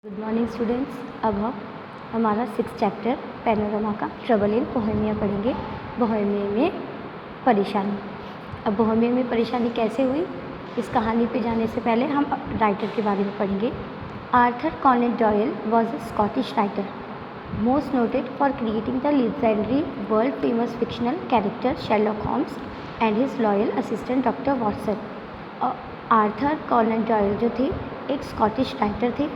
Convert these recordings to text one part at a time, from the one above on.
Good morning students. अब हम हमारा 6th चैप्टर पैनोरमा का ट्रबल इन बोहेमिया पढ़ेंगे। बोहेमिया में परेशानी। अब बोहेमिया में परेशानी कैसे हुई, इस कहानी पे जाने से पहले हम राइटर के बारे में पढ़ेंगे। Arthur Conan Doyle was a Scottish writer most noted for creating the legendary world famous fictional character Sherlock Holmes and his loyal assistant doctor Watson. Arthur Conan Doyle जो थे एक स्कॉटिश राइटर थे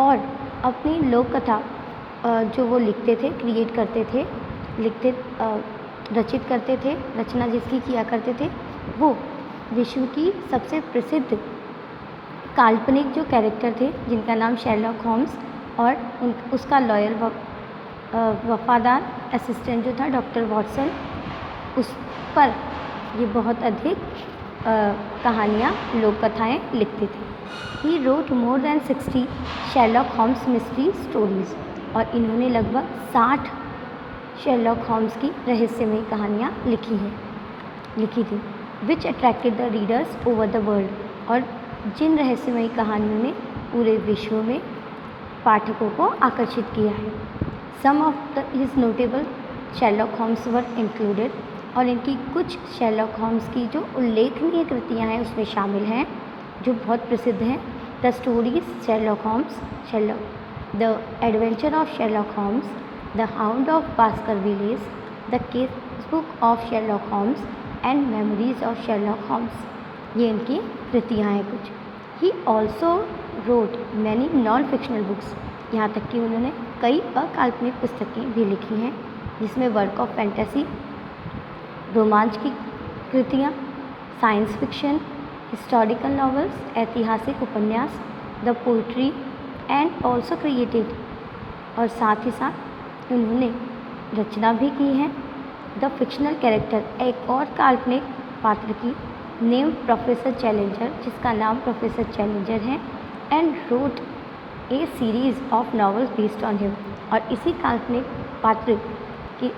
और अपनी लोक कथा जो वो लिखते थे, क्रिएट करते थे, रचित करते थे, रचना जिसकी किया करते थे, वो विश्व की सबसे प्रसिद्ध काल्पनिक जो कैरेक्टर थे जिनका नाम शेरलॉक होम्स और उसका लॉयल वफादार असिस्टेंट जो था डॉक्टर वॉटसन, उस पर ये बहुत अधिक कहानियाँ, लोक कथाएँ लिखते थे। He wrote more than 60 Sherlock Holmes mystery stories, और इन्होंने लगभग 60 शेरलॉक होम्स की रहस्यमयी कहानियाँ लिखी थी, विच attracted the readers over the world, और जिन रहस्यमयी कहानियों ने पूरे विश्व में पाठकों को आकर्षित किया है। Some of his notable Sherlock Holmes were included, और इनकी कुछ शेरलॉक होम्स की जो उल्लेखनीय कृतियाँ हैं उसमें शामिल हैं जो बहुत प्रसिद्ध हैं। The stories Sherlock Holmes, the adventure of Sherlock Holmes, the hound of Baskervilles, the case book of Sherlock Holmes and memories of Sherlock Holmes. ये इनकी कृतियाँ हैं कुछ। He also wrote many non fictional books, यहाँ तक कि उन्होंने कई अकाल्पनिक पुस्तकें भी लिखी हैं जिसमें वर्क ऑफ फैंटेसी, रोमांच की कृतियाँ, साइंस फिक्शन, हिस्टोरिकल नॉवेल्स, ऐतिहासिक उपन्यास, the poetry and also created, और साथ ही साथ उन्होंने रचना भी की है द फिक्शनल कैरेक्टर, एक और काल्पनिक पात्र की, नेम प्रोफेसर चैलेंजर, जिसका नाम प्रोफेसर चैलेंजर है, and wrote a series of novels based on him, और इसी काल्पनिक पात्र की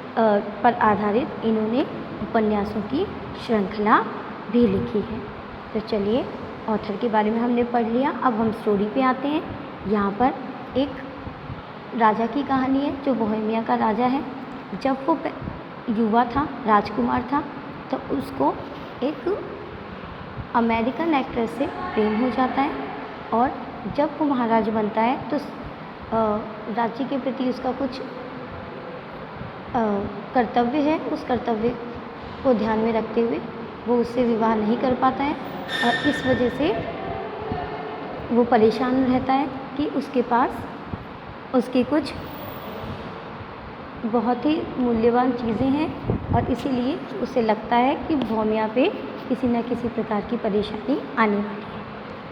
पर आधारित इन्होंने उपन्यासों की श्रृंखला भी लिखी है। तो चलिए, ऑथर के बारे में हमने पढ़ लिया, अब हम स्टोरी पे आते हैं। यहाँ पर एक राजा की कहानी है जो बोहेमिया का राजा है। जब वो युवा था, राजकुमार था, तो उसको एक अमेरिकन एक्ट्रेस से प्रेम हो जाता है, और जब वो महाराज बनता है तो राज्य के प्रति उसका कुछ कर्तव्य है, उस कर्तव्य को ध्यान में रखते हुए वो उससे विवाह नहीं कर पाता है, और इस वजह से वो परेशान रहता है कि उसके पास उसकी कुछ बहुत ही मूल्यवान चीज़ें हैं, और इसीलिए उसे लगता है कि बोहेमिया पे किसी न किसी प्रकार की परेशानी आने वाली है।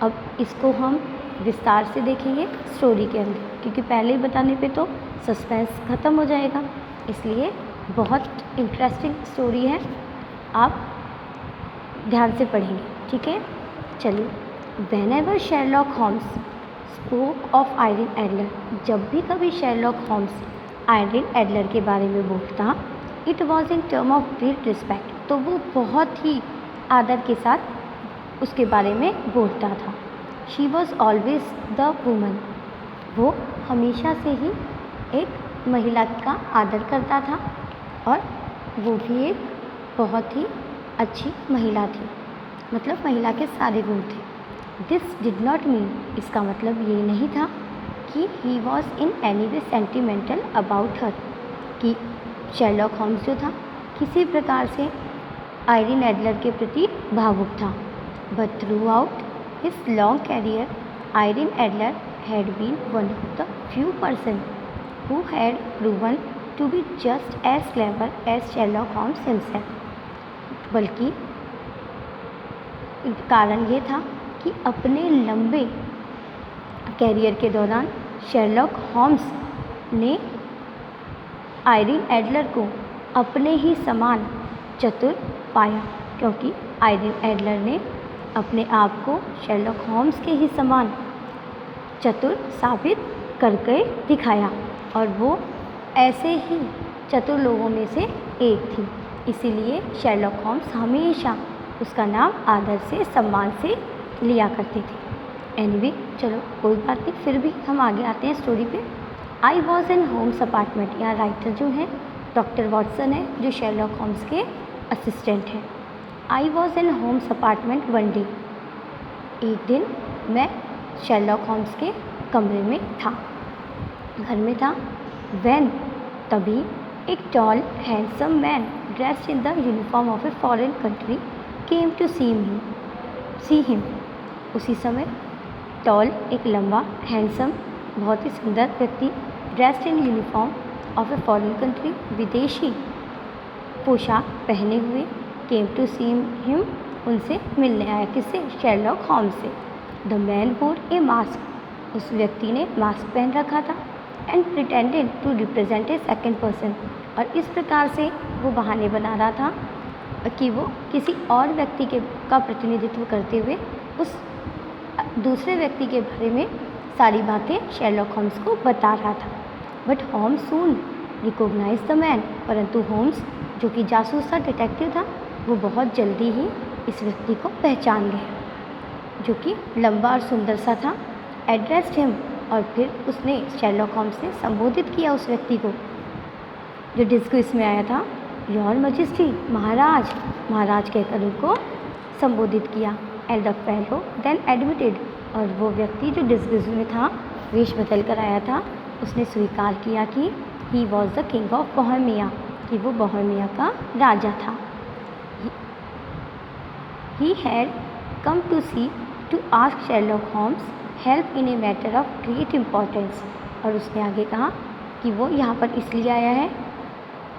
अब इसको हम विस्तार से देखेंगे स्टोरी के अंदर, क्योंकि पहले ही बताने पे तो सस्पेंस ख़त्म हो जाएगा, इसलिए बहुत इंटरेस्टिंग स्टोरी है, आप ध्यान से पढ़ेंगे, ठीक है। चलिए, whenever Sherlock Holmes spoke of Irene Adler, जब भी कभी शेरलॉक होम्स आयरिन एडलर के बारे में बोलता, it was in term of great respect, तो वो बहुत ही आदर के साथ उसके बारे में बोलता था। She was always the woman, वो हमेशा से ही एक महिला का आदर करता था, और वो भी एक बहुत ही अच्छी महिला थी, मतलब महिला के सारे गुण थे। दिस डिड नॉट मीन, इसका मतलब ये नहीं था कि he was in any way sentimental about her, कि शेरलॉक होम्स जो था किसी प्रकार से आयरिन एडलर के प्रति भावुक था। But throughout his long career Irene Adler had been one of the few person who had proven to be just as clever as Sherlock Holmes himself, बल्कि कारण ये था कि अपने लंबे कैरियर के दौरान शेरलॉक होम्स ने आयरिन एडलर को अपने ही समान चतुर पाया, क्योंकि आयरिन एडलर ने अपने आप को शेरलॉक होम्स के ही समान चतुर साबित करके दिखाया, और वो ऐसे ही चतुर लोगों में से एक थी। इसीलिए शेरलॉक होम्स हमेशा उसका नाम आदर से, सम्मान से लिया करते थे। एनीवे चलो कोई बात नहीं, फिर भी हम आगे आते हैं स्टोरी पे। I was in Holmes apartment, यहाँ राइटर जो है डॉक्टर वॉटसन है, जो शेरलॉक होम्स के असिस्टेंट हैं। I was in Holmes apartment one day, एक दिन मैं शेरलॉक होम्स के कमरे में था, घर में था। व्हेन, तभी, एक tall handsome man dressed in the uniform of a foreign country came to see him. उसी समय टॉल, एक लंबा, हैंडसम, बहुत ही सुंदर व्यक्ति, dressed in uniform of a foreign country, विदेशी पोशाक पहने हुए, केम टू सी हिम, उनसे मिलने आया। किससे? शेरलॉक होम्स से। द मैन वोर ए मास्क, उस व्यक्ति ने मास्क पहन रखा था। And pretended to represent a second person, और इस प्रकार से वो बहाने बना रहा था कि वो किसी और व्यक्ति का प्रतिनिधित्व करते हुए उस दूसरे व्यक्ति के बारे में सारी बातें शेरलॉक होम्स को बता रहा था। But Holmes soon recognize the man, परंतु होम्स जो कि जासूस था, डिटेक्टिव था, वो बहुत जल्दी ही इस व्यक्ति को पहचान गया, जो कि लंबा और सुंदर सा था। एड्रेस्ड हिम, और फिर उसने शेरलॉक होम्स ने संबोधित किया उस व्यक्ति को जो डिस्ग्रेस में आया था। योर मैजेस्टी, महाराज, महाराज कहकर उनको संबोधित किया। And the fellow then admitted, और वो व्यक्ति जो डिस्ग्रेस में था, वेश बदल कर आया था, उसने स्वीकार किया कि he was the king of Bohemia, कि वो बोहेमिया का राजा था। He had come to see to ask Sherlock Holmes help in a matter of great importance, और उसने आगे कहा कि वो यहाँ पर इसलिए आया है।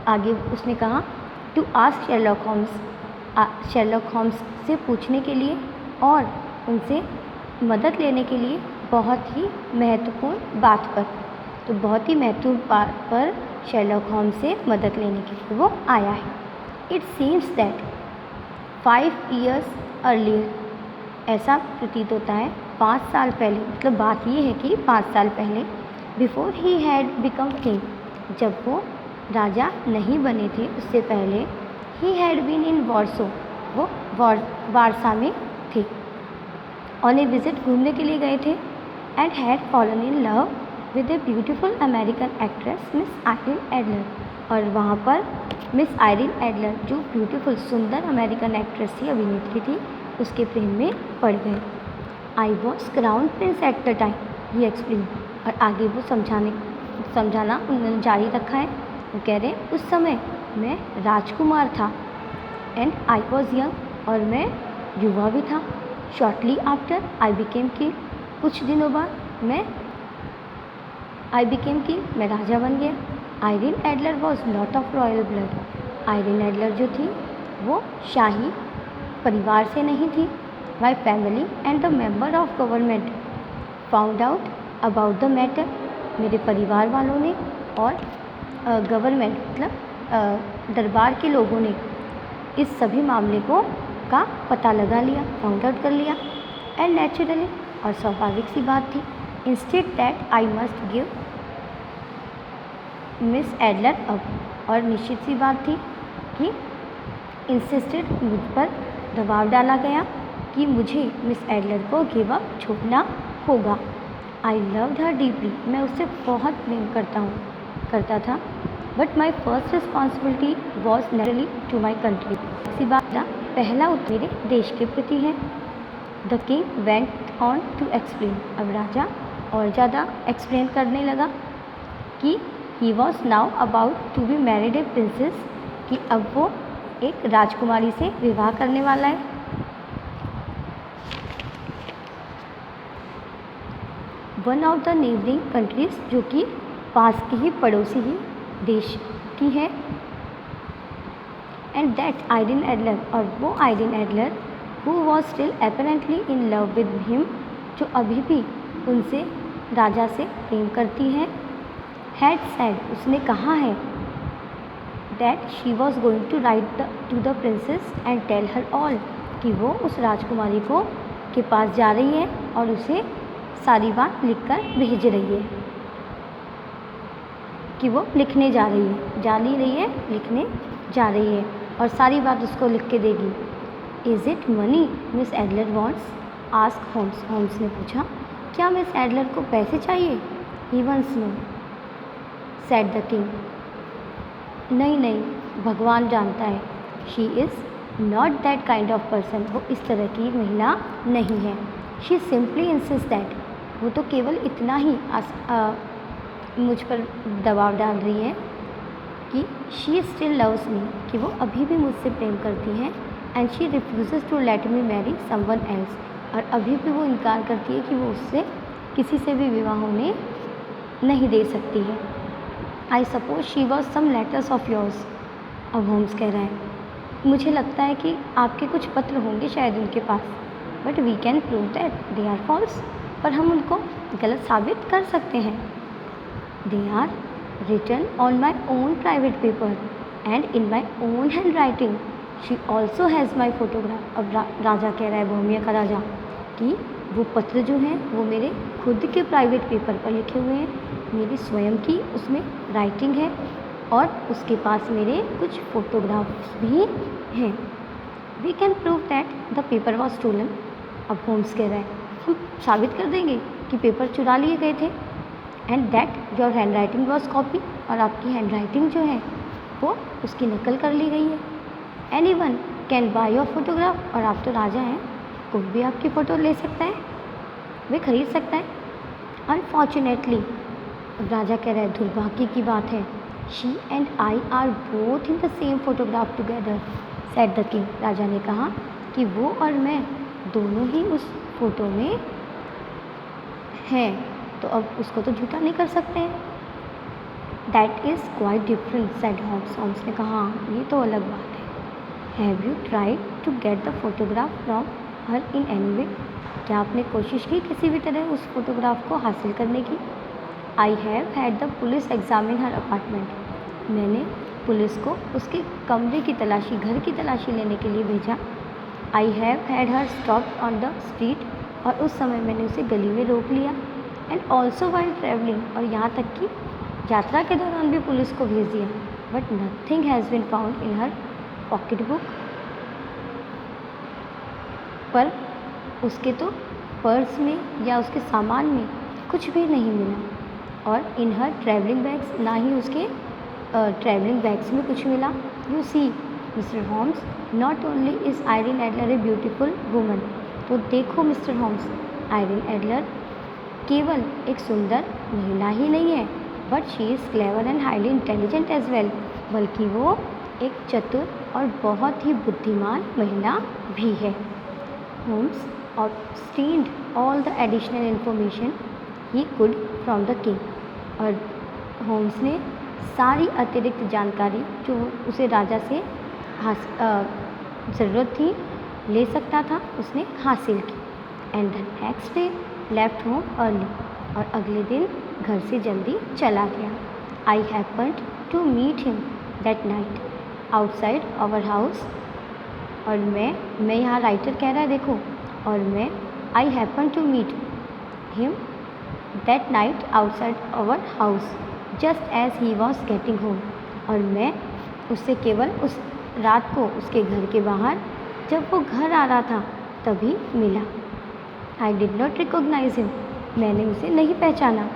आगे उसने कहा to ask Sherlock Holmes, Sherlock Holmes से पूछने के लिए और उनसे मदद लेने के लिए बहुत ही महत्वपूर्ण बात पर। तो बहुत ही महत्वपूर्ण बात पर शेरलॉक होम्स से मदद लेने के लिए वो आया है। It seems that 5 years earlier, ऐसा प्रतीत होता है 5 साल पहले, मतलब बात ये है कि 5 साल पहले, before he had become king, जब वो राजा नहीं बने थे, उससे पहले, he had been in Warsaw, वो वारसा में थे, ऑन ए विजिट, घूमने के लिए गए थे। And had fallen in love with a beautiful American actress miss Irene Adler, और वहाँ पर मिस आयरिन एडलर, जो ब्यूटीफुल सुंदर अमेरिकन एक्ट्रेस थी, अभिनेत्री थी, उसके प्रेम में पड़ गए। I was crown Prince at the time, he explain, और आगे वो समझाना उन्होंने जारी रखा है। वो कह रहे हैं उस समय मैं राजकुमार था। एंड आई वॉज यंग, और मैं युवा भी था। Shortly after I became king, कुछ दिनों बाद मैं राजा बन गया। Irene Adler was not of royal blood, Irene Adler जो थी वो शाही परिवार से नहीं थी। My family and the member of government found out about the matter, मेरे परिवार वालों ने और गवर्नमेंट मतलब दरबार के लोगों ने इस सभी मामले का पता लगा लिया, फाउंड आउट कर लिया। एंड नेचुरली, और स्वाभाविक सी बात थी, instead that I must give miss Adler up, और निश्चित सी बात थी कि इंसिस्टेड, मुझ पर दबाव डाला गया कि मुझे मिस एडलर को गिव अप, छोड़ना होगा। आई लव्ड हर डीपली, मैं उससे बहुत प्रेम करता था। But my first responsibility was naturally to my country, इसी बात का पहला उत्तर मेरे देश के प्रति है। The king went on to explain, अब राजा और ज़्यादा एक्सप्लेन करने लगा कि he was now about to be married a princess, कि अब वो एक राजकुमारी से विवाह करने वाला है। One of the neighbouring countries, जो कि पास की ही पड़ोसी ही देश की है। एंड दैट आयरिन एडलर, और वो Irene Adler who was still apparently in love with him, जो अभी भी उनसे राजा से प्रेम करती है। हैड सेड, उसने कहा है, that she was going to write to the princess and tell her all, कि वो उस राजकुमारी के पास जा रही है और उसे सारी बात लिखकर भेज रही है, कि वो लिखने जा रही है, लिखने जा रही है और सारी बात उसको लिख के देगी। Is it money Miss Adler wants, ask Holmes. Holmes ने पूछा, क्या मिस एडलर को पैसे चाहिए? He once no, said the king. नहीं नहीं, भगवान जानता है, she is not that kind of person. वो इस तरह की महिला नहीं है। शी सिंपली इंसिस्ट दैट, वो तो केवल इतना ही मुझ पर दबाव डाल रही है कि शी स्टिल लव्स मी, कि वो अभी भी मुझसे प्रेम करती हैं। And she refuses to let me marry someone else, और अभी भी वो इनकार करती है कि वो उससे किसी से भी विवाह होने नहीं दे सकती है। I suppose she was some letters of yours. अब होम्स कह रहा है, मुझे लगता है कि आपके कुछ पत्र होंगे शायद उनके पास, but we can prove that they are false, पर हम उनको गलत साबित कर सकते हैं। They are written on my own private paper and in my own handwriting. She also has my photograph. अब राजा कह रहा है, बोहेमिया का राजा, कि वो पत्र जो हैं वो मेरे खुद के प्राइवेट पेपर पर लिखे हुए हैं, मेरी स्वयं की उसमें राइटिंग है, और उसके पास मेरे कुछ फोटोग्राफ्स भी हैं। We can prove that the paper was stolen. अब होम्स कह रहा है, हम साबित कर देंगे कि पेपर चुरा लिए गए थे। And that your hand writing was copy, और आपकी हैंड राइटिंग जो है वो उसकी नकल कर ली गई है। Any one can by your photograph, और आप तो राजा हैं, कोई भी आपकी फ़ोटो ले सकता है, वे खरीद सकता है। अनफॉर्चुनेटली, राजा कह रहा है, दुर्भाग्य की बात है, she and I are both in the same photograph together, said the king. राजा ने कहा कि वो और मैं दोनों ही उस फोटो में हैं, तो अब उसको तो झूठा नहीं कर सकते हैं। That is quite different, said Holmes. Holmes ने कहा, ये तो अलग बात है। Have you tried to get the photograph from her in any way? क्या आपने कोशिश की किसी भी तरह उस फोटोग्राफ को हासिल करने की? I have had the police examine her apartment. मैंने पुलिस को उसके कमरे की तलाशी, घर की तलाशी लेने के लिए भेजा। I have had her stop on the street, और उस समय मैंने उसे गली में रोक लिया। एंड ऑल्सो वाइल ट्रैवलिंग, और यहाँ तक कि यात्रा के दौरान भी पुलिस को भेज दिया। But nothing has been found in her pocket book, पर उसके तो पर्स में या उसके सामान में कुछ भी नहीं मिला। और इन हर ट्रैवलिंग बैग्स, ना ही उसके ट्रैवलिंग बैग्स में कुछ मिला। You see mister Holmes, not only is Irene Adler a beautiful woman. तो देखो मिस्टर होम्स, आयरिन एडलर केवल एक सुंदर महिला ही नहीं है, but she is clever and highly intelligent as well, बल्कि वो एक चतुर और बहुत ही बुद्धिमान महिला भी है। Holmes obtained all the additional information he could from the king। और होम्स ने सारी अतिरिक्त जानकारी जो उसे राजा से ज़रूरत थी, ले सकता था, उसने हासिल की। And the next day left home early, और अगले दिन घर से जल्दी चला गया। I happened to meet him that night outside our house. और मैं यहाँ राइटर कह रहा है, देखो, और मैं I happen to meet him that night outside our house just as he was getting home. और मैं उससे केवल उस रात को उसके घर के बाहर, जब वो घर आ रहा था, तभी मिला। I did not recognise him, मैंने उसे नहीं पहचाना।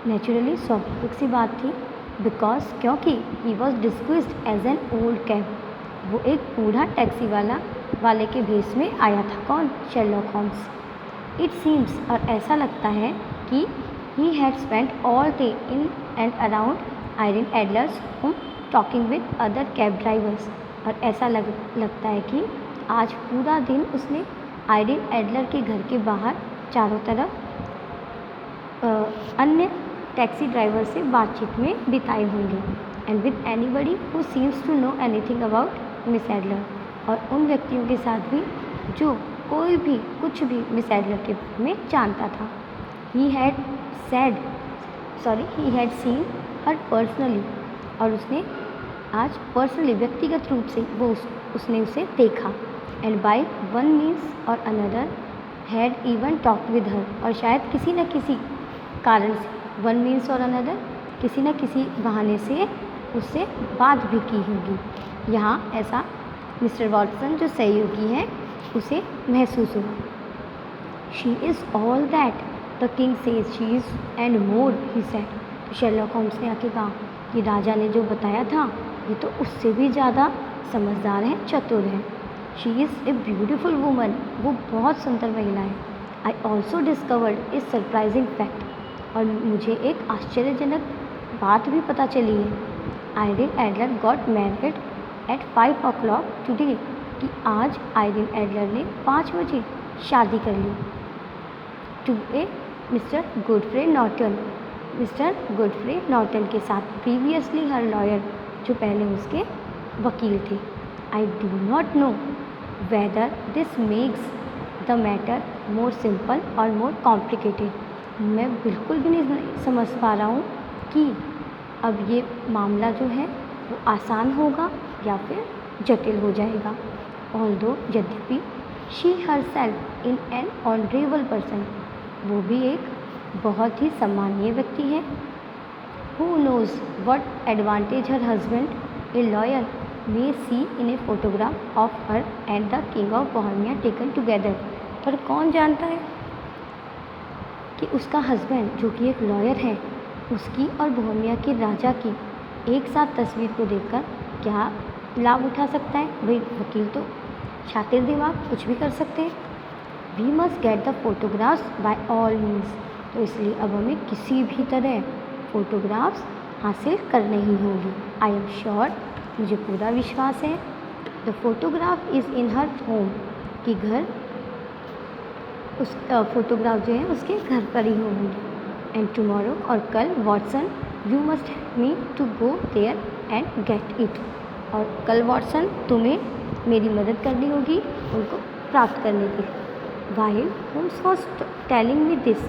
नेचुरली स्वाभाविक सी बात थी, बिकॉज क्योंकि he was disguised as an old cab, वो एक बूढ़ा टैक्सी वाले के भेष में आया था। कौन? Sherlock Holmes. इट सीम्स, और ऐसा लगता है कि he had spent all day in and around Irene Adler's home talking with other cab drivers. और ऐसा लगता है कि आज पूरा दिन उसने आयरिन एडलर के घर के बाहर चारों तरफ अन्य टैक्सी ड्राइवर से बातचीत में बिताए होंगे। And with anybody who seems to know anything about Miss Adler, और उन व्यक्तियों के साथ भी जो कोई भी कुछ भी मिस एडलर के बारे में जानता था। He had seen her personally, और उसने आज पर्सनली, व्यक्तिगत रूप से उसने उसे देखा। एंड बाय वन मीन्स और another had even talked with her, और शायद किसी न किसी कारण से, वन मीन्स और अनदर, किसी न किसी बहाने से उससे बात भी की होगी। यहाँ ऐसा मिस्टर वॉटसन जो सहयोगी हैं उसे महसूस हुआ। She is all that the king says she is and more, he said. तो शेरलॉक होम्स ने आके कहा कि राजा ने जो बताया था ये तो उससे भी ज़्यादा समझदार है, चतुर है। She is a beautiful woman, वो बहुत सुंदर महिला है। I also discovered a surprising fact, और मुझे एक आश्चर्यजनक बात भी पता चली है। Irene Adler got married at 5 o'clock today, कि आज आयरिन एडलर ने 5 बजे शादी कर ली। To a Mr Godfrey Norton, Mr Godfrey Norton के साथ, प्रीवियसली हर लॉयर, जो पहले उसके वकील थे। I do not know whether this makes the matter more simple और मोर कॉम्प्लिकेटेड। मैं बिल्कुल भी नहीं समझ पा रहा हूँ कि अब ये मामला जो है वो आसान होगा या फिर जटिल हो जाएगा। ऑल्दो, यद्यपि, she herself in an honourable person, वो भी एक बहुत ही सम्मानीय व्यक्ति है। Who knows what advantage her husband, a lawyer, may see in a photograph of her and the king of Bohemia taken together. पर कौन जानता है कि उसका हस्बैंड, जो कि एक लॉयर है, उसकी और बोहेमिया के राजा की एक साथ तस्वीर को देखकर क्या लाभ उठा सकता है। भाई वकील तो शातिर दिमाग, कुछ भी कर सकते हैं। We must get the photographs by all means, तो इसलिए अब हमें किसी भी तरह फ़ोटोग्राफ्स हासिल करने ही होंगी। आई एम श्योर, मुझे पूरा विश्वास है। The photograph is in her home, कि घर उस फोटोग्राफ जो है उसके घर पर ही होंगी। एंड टुमारो, और कल, Watson, you must help me to go there and get it, और कल वॉटसन तुम्हें मेरी मदद करनी होगी उनको प्राप्त करने के लिए। While Holmes was telling me this,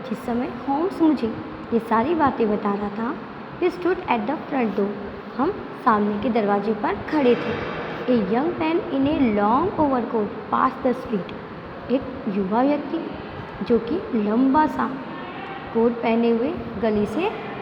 जिस समय होम्स मुझे ये सारी बातें बता रहा था, we stood at the front door, हम सामने के दरवाजे पर खड़े थे। A young man in a long overcoat pass the street, एक युवा व्यक्ति जो कि लंबा सा कोट पहने हुए गली से